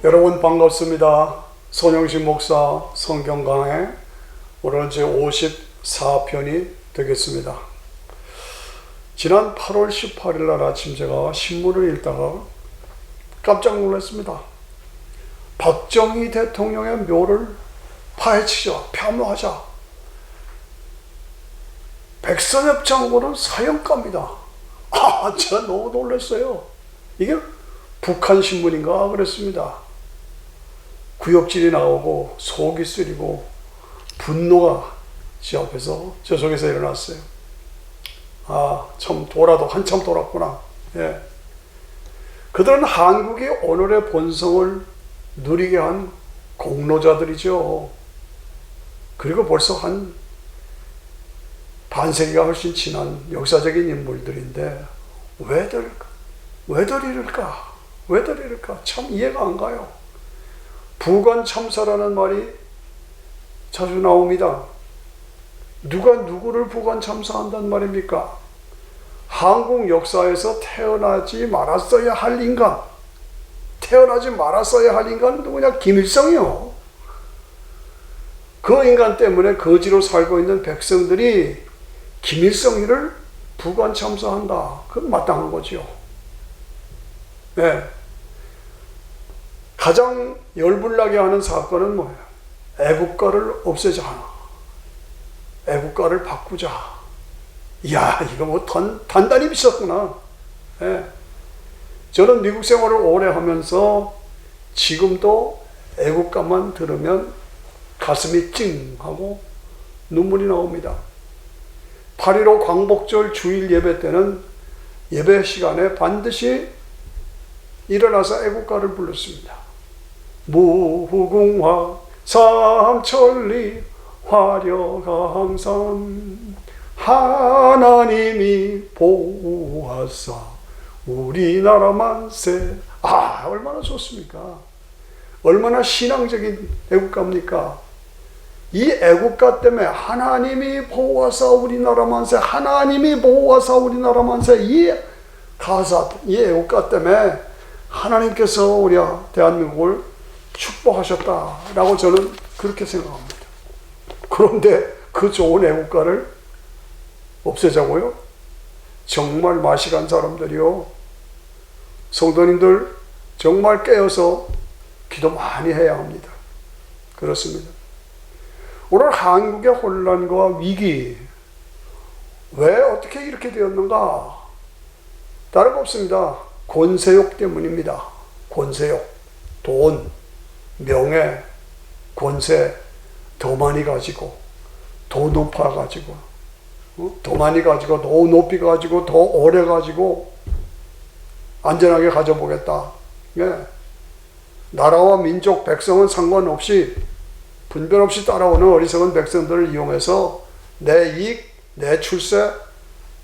여러분 반갑습니다. 손영신 목사 성경 강해 오늘 제 54편이 되겠습니다. 지난 8월 18일 날 아침 제가 신문을 읽다가 깜짝 놀랐습니다. 박정희 대통령의 묘를 파헤치자, 폄하하자. 백선엽 장군은 사형감이다. 제가 너무 놀랐어요. 이게 북한 신문인가 그랬습니다. 구역질이 나오고 속이 쓰리고 분노가 제 앞에서 저 속에서 일어났어요. 참 돌아도 한참 돌았구나. 예. 그들은 한국이 오늘의 본성을 누리게 한 공로자들이죠. 그리고 벌써 한 반세기가 훨씬 지난 역사적인 인물들인데 왜들 이럴까? 참 이해가 안 가요. 부관 참사라는 말이 자주 나옵니다. 누가 누구를 부관 참사한단 말입니까? 한국 역사에서 태어나지 말았어야 할 인간은 누구냐? 김일성이요. 그 인간 때문에 거지로 살고 있는 백성들이 김일성이를 부관 참사한다. 그건 마땅한 거지요. 네. 가장 열불나게 하는 사건은 뭐예요? 애국가를 없애자 하나. 애국가를 바꾸자. 이야, 이거 뭐 단단히 미쳤구나. 네. 저는 미국 생활을 오래 하면서 지금도 애국가만 들으면 가슴이 찡하고 눈물이 나옵니다. 8.15 광복절 주일 예배 때는 예배 시간에 반드시 일어나서 애국가를 불렀습니다. 무궁화 삼천리 화려강산 하나님이 보호하사 우리나라 만세. 얼마나 좋습니까? 얼마나 신앙적인 애국가입니까? 이 애국가 때문에 하나님이 보호하사 우리나라 만세, 하나님이 보호하사 우리나라 만세, 이 가사, 이 애국가 때문에 하나님께서 우리 대한민국을 축복하셨다라고 저는 그렇게 생각합니다. 그런데 그 좋은 애국가를 없애자고요? 정말 마시간 사람들이요. 성도님들 정말 깨어서 기도 많이 해야 합니다. 그렇습니다. 오늘 한국의 혼란과 위기, 왜 어떻게 이렇게 되었는가? 다른 거 없습니다. 권세욕 때문입니다. 권세욕, 돈, 명예, 권세 더 많이 가지고, 더 높아 가지고, 더 많이 가지고, 더 높이 가지고, 더 오래 가지고 안전하게 가져보겠다. 예. 나라와 민족, 백성은 상관없이 분별 없이 따라오는 어리석은 백성들을 이용해서 내 이익, 내 출세,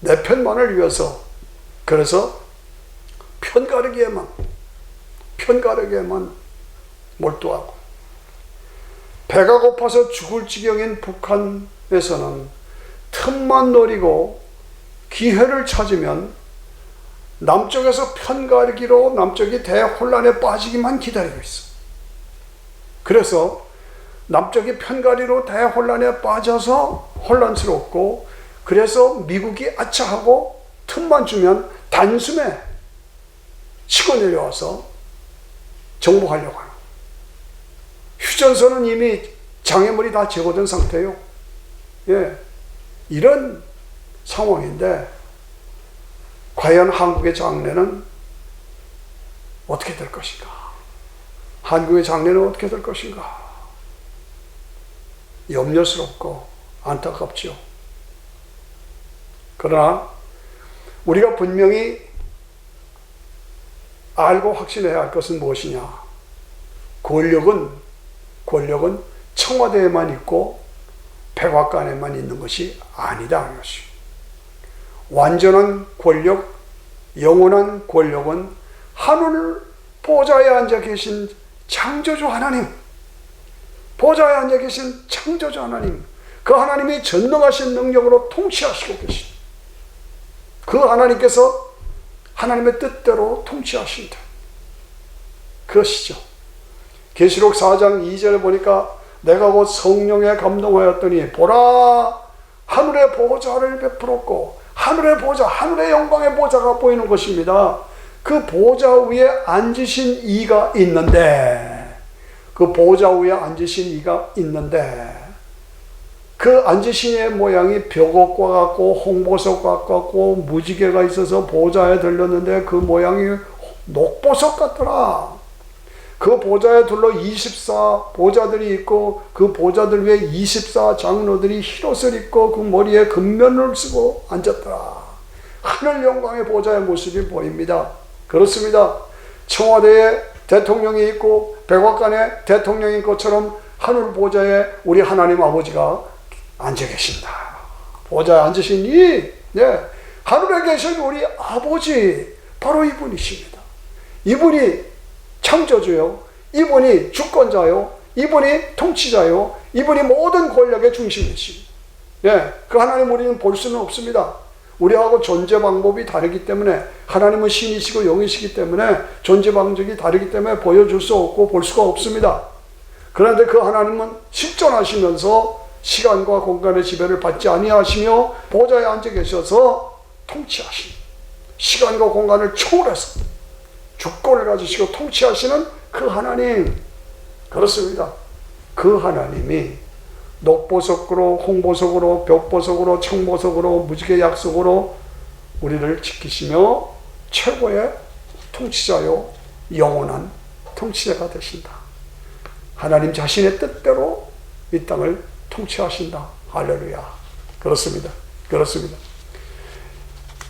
내 편만을 위해서, 그래서 편가르기에만 몰두하고, 배가 고파서 죽을 지경인 북한에서는 틈만 노리고 기회를 찾으면 남쪽에서 편가르기로 남쪽이 대혼란에 빠지기만 기다리고 있어. 그래서 남쪽이 편가르기로 대혼란에 빠져서 혼란스럽고, 그래서 미국이 아차하고 틈만 주면 단숨에 치고 내려와서 정복하려고 하는. 휴전선은 이미 장애물이 다 제거된 상태예요. 예, 이런 상황인데 과연 한국의 장래는 어떻게 될 것인가? 한국의 장래는 어떻게 될 것인가? 염려스럽고 안타깝죠. 그러나 우리가 분명히 알고 확신해야 할 것은 무엇이냐? 권력은 청와대에만 있고 백악관에만 있는 것이 아니다 하는 것이. 완전한 권력, 영원한 권력은 하늘 보좌에 앉아 계신 창조주 하나님, 보좌에 앉아 계신 창조주 하나님, 그 하나님이 전능하신 능력으로 통치하시고 계신 그 하나님께서 하나님의 뜻대로 통치하신다. 그것이죠. 계시록 4장 2절에 보니까 내가 곧 성령에 감동하였더니 보라 하늘의 보좌를 베풀었고 하늘의 보좌, 하늘의 영광의 보좌가 보이는 것입니다. 그 보좌 위에 앉으신 이가 있는데 그 보좌 위에 앉으신 이가 있는데 그 앉으신 이의 모양이 벽옥과 같고 홍보석과 같고 무지개가 있어서 보좌에 들렸는데 그 모양이 녹보석 같더라. 그 보좌에 둘러 24 보좌들이 있고 그 보좌들 위에 24 장로들이 흰옷을 입고 그 머리에 금면을 쓰고 앉았더라. 하늘 영광의 보좌의 모습이 보입니다. 그렇습니다. 청와대에 대통령이 있고 백악관에 대통령이 있는 것처럼 하늘 보좌에 우리 하나님 아버지가 앉아 계신다. 보좌에 앉으신 이 하늘에 계신 우리 아버지 바로 이분이십니다. 이분이 창조주요, 이분이 주권자요, 이분이 통치자요, 이분이 모든 권력의 중심이십니다. 그 하나님 우리는 볼 수는 없습니다. 우리하고 존재 방법이 다르기 때문에, 하나님은 신이시고 영이시기 때문에 존재 방식이 다르기 때문에 보여줄 수 없고 볼 수가 없습니다. 그런데 그 하나님은 실존하시면서 시간과 공간의 지배를 받지 아니하시며 보좌에 앉아 계셔서 통치하십니다. 시간과 공간을 초월해서 주권을 가지시고 통치하시는 그 하나님, 그렇습니다. 그 하나님이 녹보석으로, 홍보석으로, 벽보석으로, 청보석으로, 무지개 약속으로 우리를 지키시며 최고의 통치자요, 영원한 통치자가 되신다. 하나님 자신의 뜻대로 이 땅을 통치하신다. 할렐루야. 그렇습니다. 그렇습니다.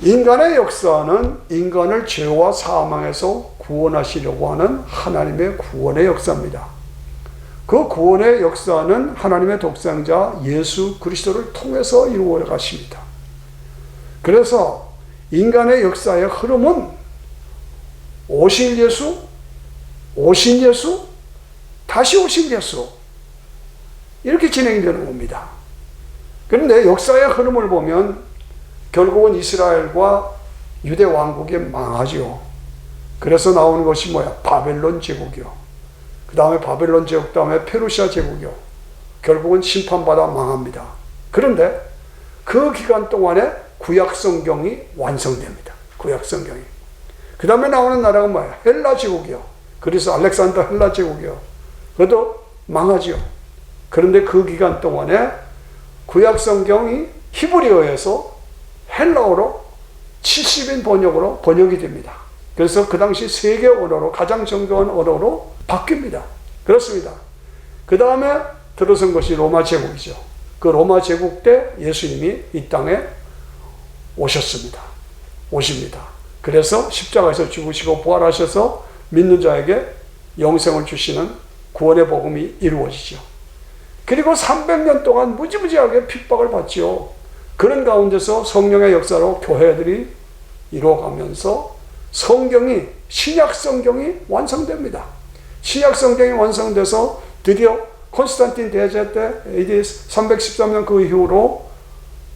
인간의 역사는 인간을 죄와 사망에서 구원하시려고 하는 하나님의 구원의 역사입니다. 그 구원의 역사는 하나님의 독생자 예수 그리스도를 통해서 이루어 가십니다. 그래서 인간의 역사의 흐름은 오실 예수, 오신 예수, 다시 오실 예수, 이렇게 진행이 되는 겁니다. 그런데 역사의 흐름을 보면 결국은 이스라엘과 유대 왕국이 망하죠. 그래서 나오는 것이 뭐야? 바벨론 제국이요. 그 다음에 바벨론 제국 다음에 페르시아 제국이요. 결국은 심판받아 망합니다. 그런데 그 기간 동안에 구약 성경이 완성됩니다. 구약 성경이. 그 다음에 나오는 나라가 뭐야? 헬라 제국이요. 그래서 알렉산더 헬라 제국이요. 그래도 망하죠. 그런데 그 기간 동안에 구약 성경이 히브리어에서 헬라어로 70인 번역으로 번역이 됩니다. 그래서 그 당시 세계 언어로 가장 정교한 언어로 바뀝니다. 그렇습니다. 그 다음에 들어선 것이 로마 제국이죠. 그 로마 제국 때 예수님이 이 땅에 오셨습니다. 오십니다. 그래서 십자가에서 죽으시고 부활하셔서 믿는 자에게 영생을 주시는 구원의 복음이 이루어지죠. 그리고 300년 동안 무지무지하게 핍박을 받죠. 그런 가운데서 성령의 역사로 교회들이 이루어가면서 성경이, 신약 성경이 완성됩니다. 신약 성경이 완성돼서 드디어 콘스탄틴 대제 때 AD 313년 그 이후로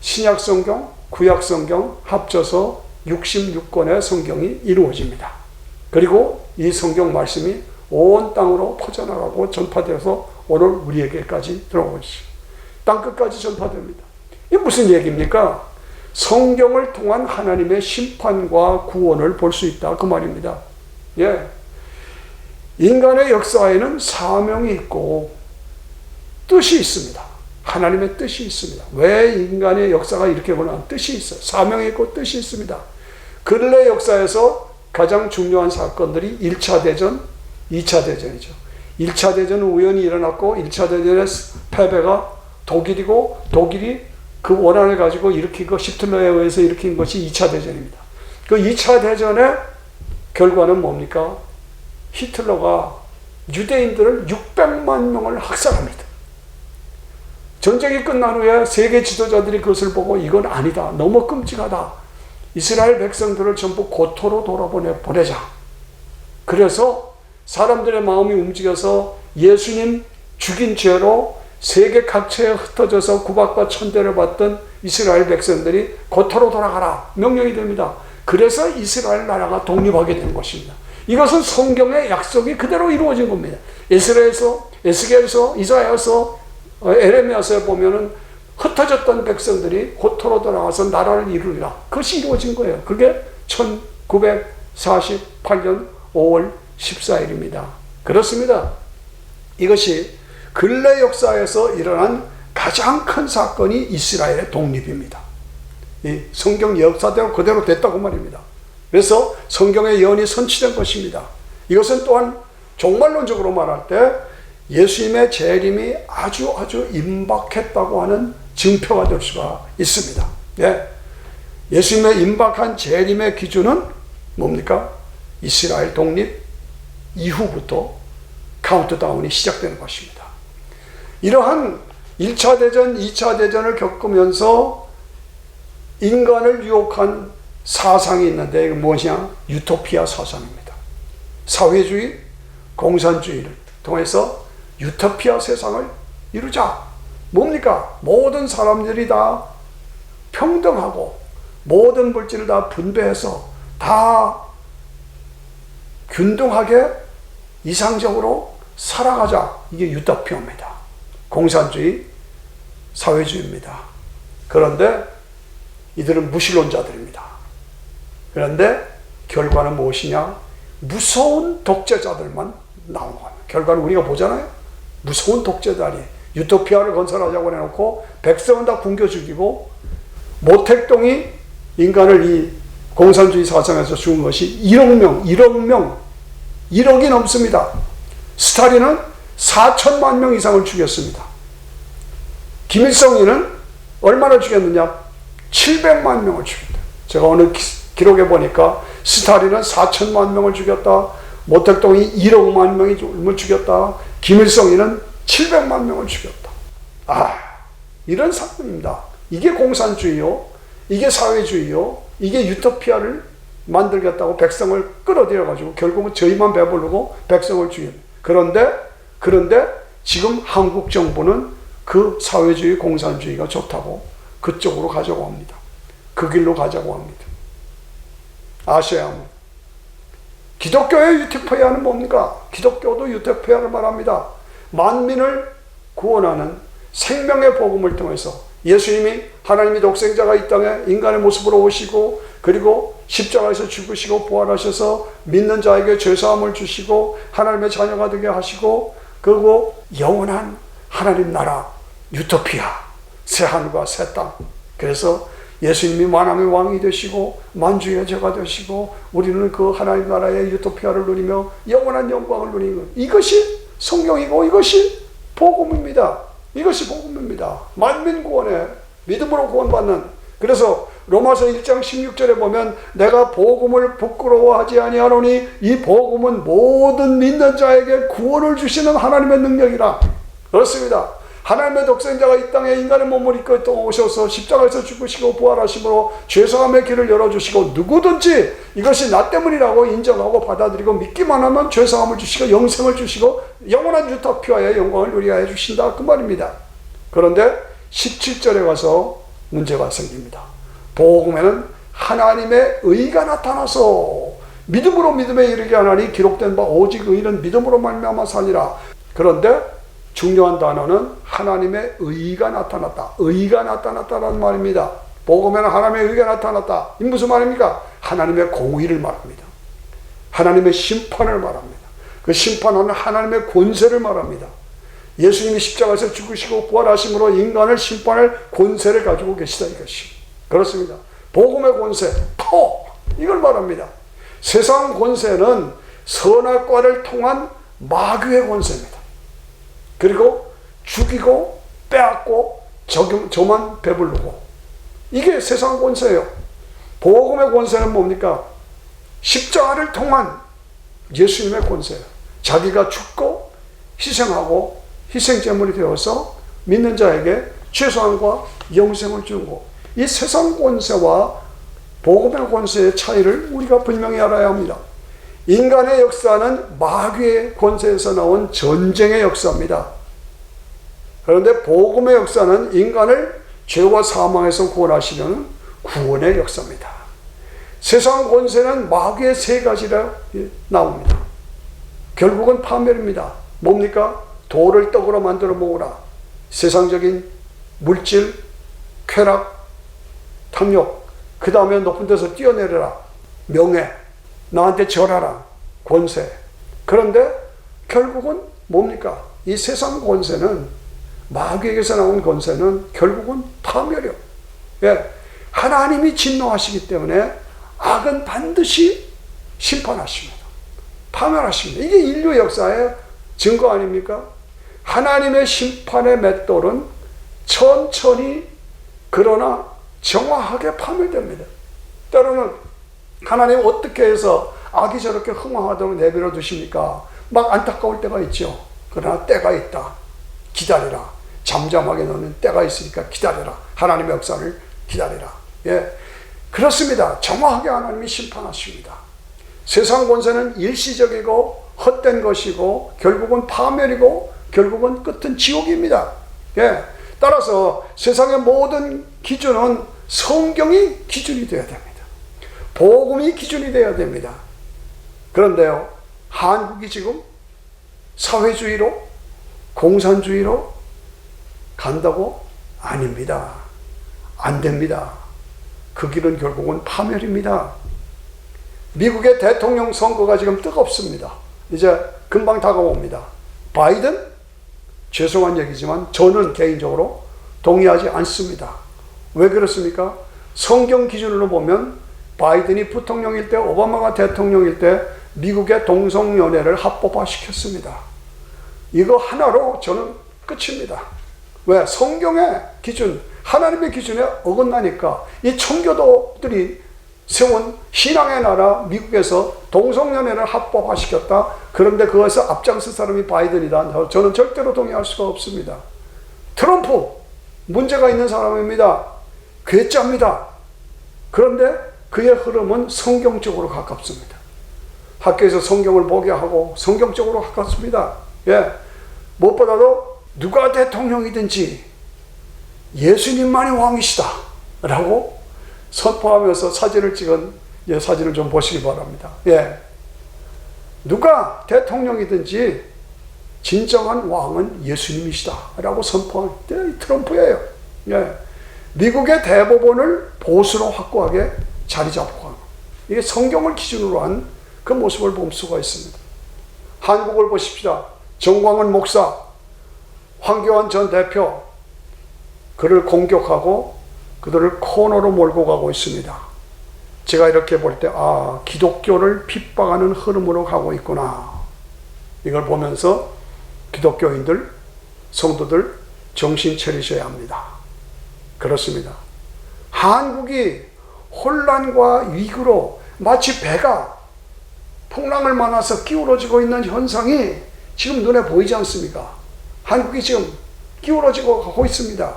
신약 성경, 구약 성경 합쳐서 66권의 성경이 이루어집니다. 그리고 이 성경 말씀이 온 땅으로 퍼져나가고 전파되어서 오늘 우리에게까지 들어오죠. 땅 끝까지 전파됩니다. 이게 무슨 얘기입니까? 성경을 통한 하나님의 심판과 구원을 볼 수 있다, 그 말입니다. 인간의 역사에는 사명이 있고 뜻이 있습니다. 하나님의 뜻이 있습니다. 왜 인간의 역사가 이렇게 보나? 뜻이 있어요. 사명이 있고 뜻이 있습니다. 근래 역사에서 가장 중요한 사건들이 1차 대전, 2차 대전이죠. 1차 대전은 우연히 일어났고 1차 대전의 패배가 독일이고 독일이 그 원한을 가지고 일으킨 거, 히틀러에 의해서 일으킨 것이 2차 대전입니다. 그 2차 대전의 결과는 뭡니까? 히틀러가 유대인들을 600만 명을 학살합니다. 전쟁이 끝난 후에 세계 지도자들이 그것을 보고 이건 아니다, 너무 끔찍하다, 이스라엘 백성들을 전부 고토로 돌아보내자. 그래서 사람들의 마음이 움직여서 예수님 죽인 죄로 세계 각처에 흩어져서 구박과 천대를 받던 이스라엘 백성들이 고토로 돌아가라 명령이 됩니다. 그래서 이스라엘 나라가 독립하게 된 것입니다. 이것은 성경의 약속이 그대로 이루어진 겁니다. 에스겔서, 이사야서, 에레미야서에 보면은 흩어졌던 백성들이 고토로 돌아와서 나라를 이루리라. 그것이 이루어진 거예요. 그게 1948년 5월 14일입니다. 그렇습니다. 이것이 근래 역사에서 일어난 가장 큰 사건이 이스라엘의 독립입니다. 이 성경 역사대로 그대로 됐다고 말입니다. 그래서 성경의 예언이 성취된 것입니다. 이것은 또한 종말론적으로 말할 때 예수님의 재림이 아주 임박했다고 하는 증표가 될 수가 있습니다. 네. 예수님의 임박한 재림의 기준은 뭡니까? 이스라엘 독립 이후부터 카운트다운이 시작되는 것입니다. 이러한 1차 대전, 2차 대전을 겪으면서 인간을 유혹한 사상이 있는데 이게 뭐냐? 유토피아 사상입니다. 사회주의, 공산주의를 통해서 유토피아 세상을 이루자. 뭡니까? 모든 사람들이 다 평등하고 모든 물질을 다 분배해서 다 균등하게 이상적으로 살아가자. 이게 유토피아입니다. 공산주의, 사회주의입니다. 그런데 이들은 무신론자들입니다. 그런데 결과는 무엇이냐? 무서운 독재자들만 나온 겁니다. 결과는 우리가 보잖아요. 무서운 독재자들이 유토피아를 건설하자고 해놓고 백성은 다 굶겨 죽이고, 모택동이 인간을 이 공산주의 사상에서 죽은 것이 1억이 넘습니다. 스탈린은 4천만 명 이상을 죽였습니다. 김일성이는 얼마나 죽였느냐? 700만 명을 죽였다. 제가 오늘 기록해 보니까 스탈린은 4천만 명을 죽였다. 모택동이 1억만 명을 죽였다. 김일성이는 700만 명을 죽였다. 이런 사건입니다. 이게 공산주의요, 이게 사회주의요, 이게 유토피아를 만들겠다고 백성을 끌어들여 가지고 결국은 저희만 배부르고 백성을 죽인. 그런데 지금 한국 정부는 그 사회주의, 공산주의가 좋다고 그쪽으로 가자고 합니다. 그 길로 가자고 합니다. 아셔야 합니다. 기독교의 유토피아는 뭡니까? 기독교도 유토피아를 말합니다. 만민을 구원하는 생명의 복음을 통해서 예수님이 하나님의 독생자가 이 땅에 인간의 모습으로 오시고, 그리고 십자가에서 죽으시고 부활하셔서 믿는 자에게 죄사함을 주시고 하나님의 자녀가 되게 하시고, 그리고 영원한 하나님 나라 유토피아, 새하늘과 새 땅. 그래서 예수님이 만왕의 왕이 되시고 만주의 제가 되시고 우리는 그 하나님 나라의 유토피아를 누리며 영원한 영광을 누리는 것. 이것이 성경이고 이것이 복음입니다. 이것이 복음입니다. 만민 구원에 믿음으로 구원받는. 그래서 로마서 1장 16절에 보면 내가 복음을 부끄러워하지 아니하노니 이 복음은 모든 믿는 자에게 구원을 주시는 하나님의 능력이라. 그렇습니다. 하나님의 독생자가 이 땅에 인간의 몸을 입고 오셔서 십자가에서 죽으시고 부활하심으로 죄사함의 길을 열어주시고, 누구든지 이것이 나 때문이라고 인정하고 받아들이고 믿기만 하면 죄사함을 주시고 영생을 주시고 영원한 유토피아의 영광을 누리게 해주신다, 그 말입니다. 그런데 17절에 가서 문제가 생깁니다. 복음에는 하나님의 의가 나타나서 믿음으로 믿음에 이르게 하나니 기록된 바 오직 의는 믿음으로 말미암아 살리라. 그런데 중요한 단어는 하나님의 의가 나타났다. 의가 나타났다라는 말입니다. 복음에는 하나님의 의가 나타났다. 이 무슨 말입니까? 하나님의 공의를 말합니다. 하나님의 심판을 말합니다. 그 심판하는 하나님의 권세를 말합니다. 예수님이 십자가에서 죽으시고 부활하심으로 인간을 심판할 권세를 가지고 계시다, 이것이. 그렇습니다. 복음의 권세, 이걸 말합니다. 세상 권세는 선악과를 통한 마귀의 권세입니다. 그리고 죽이고 빼앗고 저만 배부르고, 이게 세상 권세예요. 복음의 권세는 뭡니까? 십자가를 통한 예수님의 권세예요. 자기가 죽고 희생하고 희생제물이 되어서 믿는 자에게 최소한과 영생을 주는 것. 이 세상 권세와 복음의 권세의 차이를 우리가 분명히 알아야 합니다. 인간의 역사는 마귀의 권세에서 나온 전쟁의 역사입니다. 그런데 복음의 역사는 인간을 죄와 사망에서 구원하시려는 구원의 역사입니다. 세상 권세는 마귀의 세 가지라 나옵니다. 결국은 파멸입니다. 뭡니까? 돌을 떡으로 만들어 먹으라. 세상적인 물질, 쾌락, 탐욕, 그 다음에 높은 데서 뛰어내려라. 명예, 나한테 절하라. 권세. 그런데 결국은 뭡니까? 이 세상 권세는, 마귀에게서 나온 권세는 결국은 파멸이요. 예, 하나님이 진노하시기 때문에 악은 반드시 심판하십니다. 파멸하십니다. 이게 인류 역사의 증거 아닙니까? 하나님의 심판의 맷돌은 천천히 그러나 정확하게 파멸됩니다. 때로는 하나님 어떻게 해서 악이 저렇게 흥황하도록 내버려 두십니까? 막 안타까울 때가 있죠. 그러나 때가 있다. 기다리라. 잠잠하게 놓는 때가 있으니까 기다려라. 하나님의 역사를 기다리라. 예, 그렇습니다. 정확하게 하나님이 심판하십니다. 세상 권세는 일시적이고 헛된 것이고 결국은 파멸이고 결국은 끝은 지옥입니다. 예, 따라서 세상의 모든 기준은 성경이 기준이 되어야 됩니다. 복음이 기준이 되어야 됩니다. 그런데요, 한국이 지금 사회주의로, 공산주의로 간다고? 아닙니다. 안 됩니다. 그 길은 결국은 파멸입니다. 미국의 대통령 선거가 지금 뜨겁습니다. 이제 금방 다가옵니다. 바이든? 죄송한 얘기지만 저는 개인적으로 동의하지 않습니다. 왜 그렇습니까? 성경 기준으로 보면 바이든이 부통령일 때, 오바마가 대통령일 때 미국의 동성연애를 합법화시켰습니다. 이거 하나로 저는 끝입니다. 왜? 성경의 기준, 하나님의 기준에 어긋나니까. 이 청교도들이 세운 신앙의 나라 미국에서 동성연애를 합법화시켰다. 그런데 그것을 앞장선 사람이 바이든이다. 저는 절대로 동의할 수가 없습니다. 트럼프, 문제가 있는 사람입니다. 괴짜입니다. 그런데 그의 흐름은 성경적으로 가깝습니다. 학교에서 성경을 보게 하고 성경적으로 가깝습니다. 예, 무엇보다도 누가 대통령이든지 예수님만이 왕이시다 라고 선포하면서 사진을 찍은 사진을 좀 보시기 바랍니다. 예, 누가 대통령이든지 진정한 왕은 예수님이시다 라고 선포한 트럼프예요. 예, 미국의 대법원을 보수로 확고하게 자리 잡고 하는, 이게 성경을 기준으로 한 그 모습을 볼 수가 있습니다. 한국을 보십시다. 정광훈 목사, 황교안 전 대표, 그를 공격하고 그들을 코너로 몰고 가고 있습니다. 제가 이렇게 볼 때, 아, 기독교를 핍박하는 흐름으로 가고 있구나. 이걸 보면서 기독교인들, 성도들 정신 차리셔야 합니다. 그렇습니다. 한국이 혼란과 위기로 마치 배가 풍랑을 만나서 기울어지고 있는 현상이 지금 눈에 보이지 않습니까? 한국이 지금 기울어지고 가고 있습니다.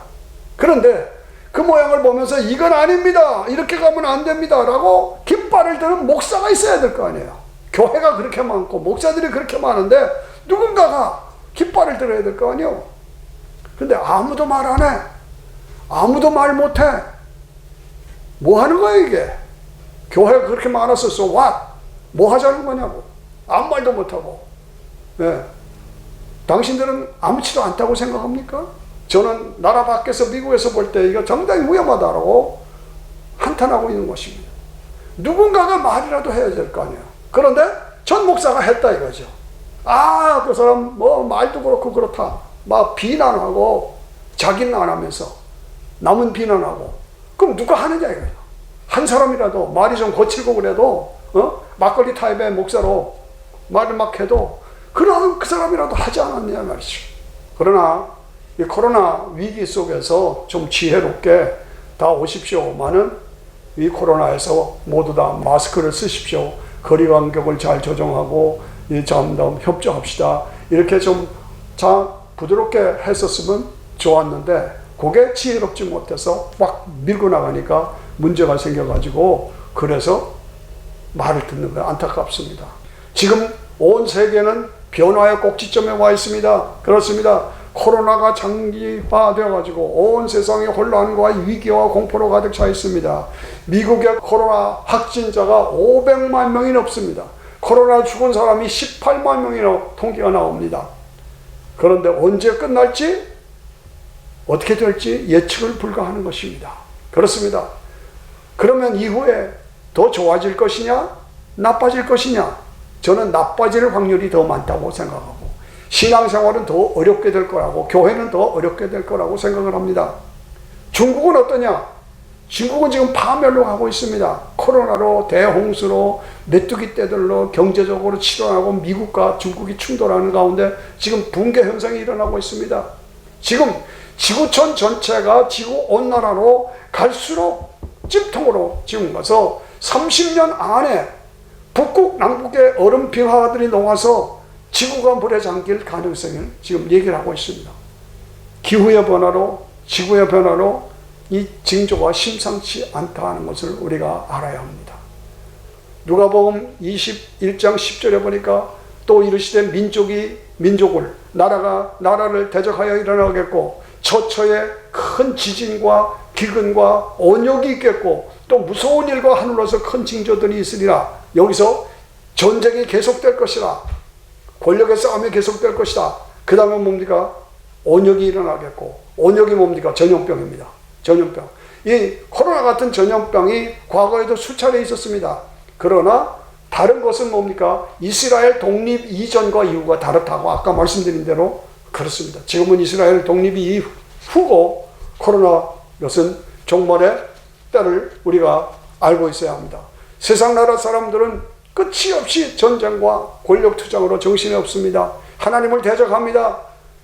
그런데 그 모양을 보면서 이건 아닙니다. 이렇게 가면 안 됩니다. 라고 깃발을 드는 목사가 있어야 될 거 아니에요. 교회가 그렇게 많고 목사들이 그렇게 많은데 누군가가 깃발을 들어야 될 거 아니에요. 근데 아무도 말 안 해. 아무도 말 못 해. 뭐 하는 거예요, 이게? 교회가 그렇게 많아서 so what? 뭐 하자는 거냐고. 아무 말도 못 하고. 예. 당신들은 아무렇지도 않다고 생각합니까? 저는 나라 밖에서 미국에서 볼 때 이거 상당히 위험하다고 한탄하고 있는 것입니다. 누군가가 말이라도 해야 될 거 아니에요. 그런데 전 목사가 했다 이거죠. 아, 그 사람 뭐 말도 그렇고 그렇다. 막 비난하고 자기는 안 하면서 남은 비난하고. 그럼 누가 하느냐 이거예요. 한 사람이라도 말이 좀 거칠고 그래도 막걸리 타입의 목사로 말을 막 해도 그러면 그 사람이라도 하지 않았냐 말이죠. 그러나 이 코로나 위기 속에서 좀 지혜롭게 다 오십시오만은 이 코로나에서 모두 다 마스크를 쓰십시오. 거리 간격을 잘 조정하고 좀 협조합시다. 이렇게 좀 부드럽게 했었으면 좋았는데 그게 지혜롭지 못해서 막 밀고 나가니까 문제가 생겨가지고 그래서 말을 듣는 거예요. 안타깝습니다. 지금 온 세계는 변화의 꼭지점에 와 있습니다. 그렇습니다. 코로나가 장기화되어가지고 온 세상이 혼란과 위기와 공포로 가득 차 있습니다. 미국의 코로나 확진자가 500만 명이 넘습니다. 코로나 죽은 사람이 18만 명이나 통계가 나옵니다. 그런데 언제 끝날지, 어떻게 될지 예측을 불가하는 것입니다. 그렇습니다. 그러면 이후에 더 좋아질 것이냐, 나빠질 것이냐? 저는 나빠질 확률이 더 많다고 생각하고, 신앙생활은 더 어렵게 될 거라고, 교회는 더 어렵게 될 거라고 생각을 합니다. 중국은 어떠냐? 중국은 지금 파멸로 가고 있습니다. 코로나로, 대홍수로, 메뚜기 떼들로 경제적으로 치료하고 미국과 중국이 충돌하는 가운데 지금 붕괴 현상이 일어나고 있습니다. 지금 지구촌 전체가 지구온난화로 갈수록 찜통으로 지금 가서 30년 안에 북극, 남극의 얼음 빙하들이 녹아서 지구가 물에 잠길 가능성을 지금 얘기를 하고 있습니다. 기후의 변화로, 지구의 변화로 이 징조가 심상치 않다는 것을 우리가 알아야 합니다. 누가복음 21장 10절에 보니까 또 이르시되 민족이 민족을, 나라가 나라를 대적하여 일어나겠고 처처에 큰 지진과 기근과 온역이 있겠고 또 무서운 일과 하늘로서 큰 징조들이 있으리라. 여기서 전쟁이 계속될 것이라, 권력의 싸움이 계속될 것이다. 그 다음에 뭡니까? 온역이 일어나겠고, 온역이 뭡니까? 전염병입니다. 전염병. 이 코로나 같은 전염병이 과거에도 수차례 있었습니다. 그러나 다른 것은 뭡니까? 이스라엘 독립 이전과 이후가 다르다고 아까 말씀드린 대로 그렇습니다. 지금은 이스라엘 독립이 이후고 코로나 것은 종말의 때를 우리가 알고 있어야 합니다. 세상 나라 사람들은 끝이 없이 전쟁과 권력 투쟁으로 정신이 없습니다. 하나님을 대적합니다.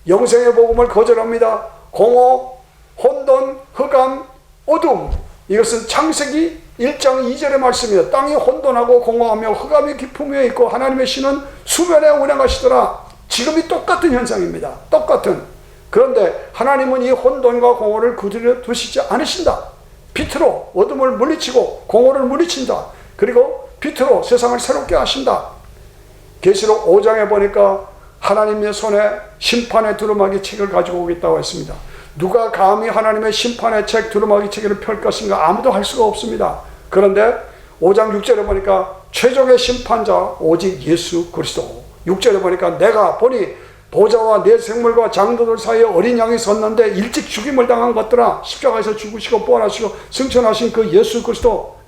영생의 복음을 거절합니다. 공허, 혼돈, 흑암, 어둠, 이것은 창세기 1장 2절의 말씀이에요. 땅이 혼돈하고 공허하며 흑암이 깊음에 있고 하나님의 신은 수면에 운행하시더라. 지금이 똑같은 현상입니다. 똑같은. 그런데 하나님은 이 혼돈과 공허를 그대로 두시지 않으신다. 빛으로 어둠을 물리치고 공허를 물리친다. 그리고 빛으로 세상을 새롭게 하신다. 계시록 5장에 보니까 하나님의 손에 심판의 두루마기 책을 가지고 오겠다고 했습니다. 누가 감히 하나님의 심판의 책 두루마기 책을 펼 것인가? 아무도 할 수가 없습니다. 그런데 5장 6절에 보니까 최종의 심판자 오직 예수 그리스도. 6절에 보니까 내가 보니 보좌와 내 생물과 장로들 사이에 어린 양이 섰는데 일찍 죽임을 당한 것들아, 십자가에서 죽으시고 부활하시고 승천하신 그 예수 그리스도,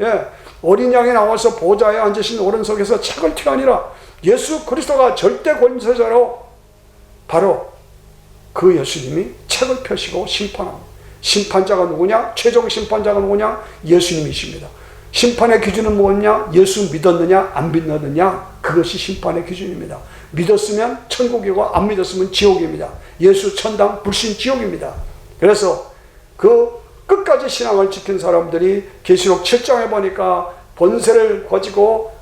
어린 양이 나와서 보좌에 앉으신 오른손에서 책을 튀어니라. 예수 그리스도가 절대 권세자로 바로 그 예수님이 책을 펴시고 심판합니다. 심판자가 누구냐? 최종 심판자가 누구냐? 예수님이십니다. 심판의 기준은 뭐냐? 예수 믿었느냐 안 믿었느냐, 그것이 심판의 기준입니다. 믿었으면 천국이고 안 믿었으면 지옥입니다. 예수 천당, 불신 지옥입니다. 그래서 그 끝까지 신앙을 지킨 사람들이 계시록 7장에 보니까 번세를 가지고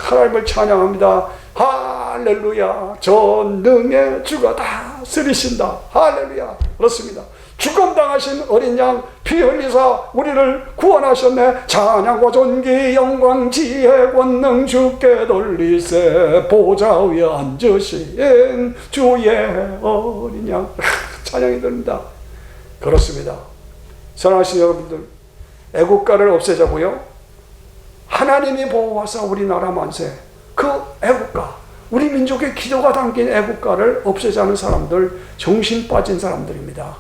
하나님을 찬양합니다. 할렐루야, 전능의 주가 다스리신다. 할렐루야. 그렇습니다. 죽음 당하신 어린 양 피 흘리사 우리를 구원하셨네. 찬양과 존귀 영광 지혜 권능 주께 돌리세. 보좌 위에 앉으신 주의 어린 양. 찬양이 됩니다. 그렇습니다. 사랑하시는 여러분들, 애국가를 없애자고요? 하나님이 보호하사 우리나라 만세. 그 애국가, 우리 민족의 기도가 담긴 애국가를 없애자는 사람들, 정신 빠진 사람들입니다.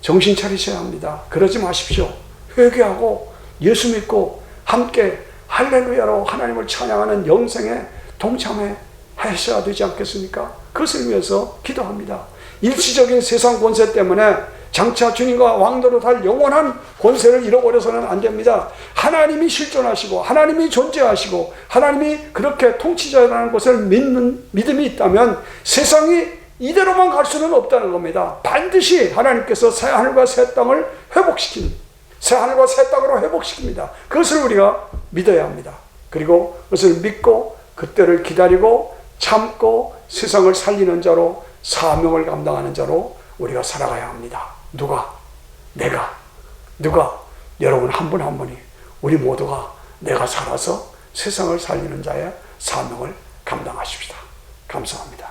정신 차리셔야 합니다. 그러지 마십시오. 회개하고 예수 믿고 함께 할렐루야로 하나님을 찬양하는 영생에 동참해 하셔야 되지 않겠습니까? 그것을 위해서 기도합니다. 일시적인 세상 권세 때문에 장차 주님과 왕노릇할 영원한 권세를 잃어버려서는 안 됩니다. 하나님이 실존하시고 하나님이 존재하시고 하나님이 그렇게 통치자라는 것을 믿는 믿음이 있다면 세상이 이대로만 갈 수는 없다는 겁니다. 반드시 하나님께서 새하늘과 새 땅을 회복시킨, 새하늘과 새 땅으로 회복시킵니다. 그것을 우리가 믿어야 합니다. 그리고 그것을 믿고 그때를 기다리고 참고 세상을 살리는 자로, 사명을 감당하는 자로 우리가 살아가야 합니다. 누가? 내가. 누가? 여러분 한 분 한 분이, 우리 모두가 내가 살아서 세상을 살리는 자의 사명을 감당하십시다. 감사합니다.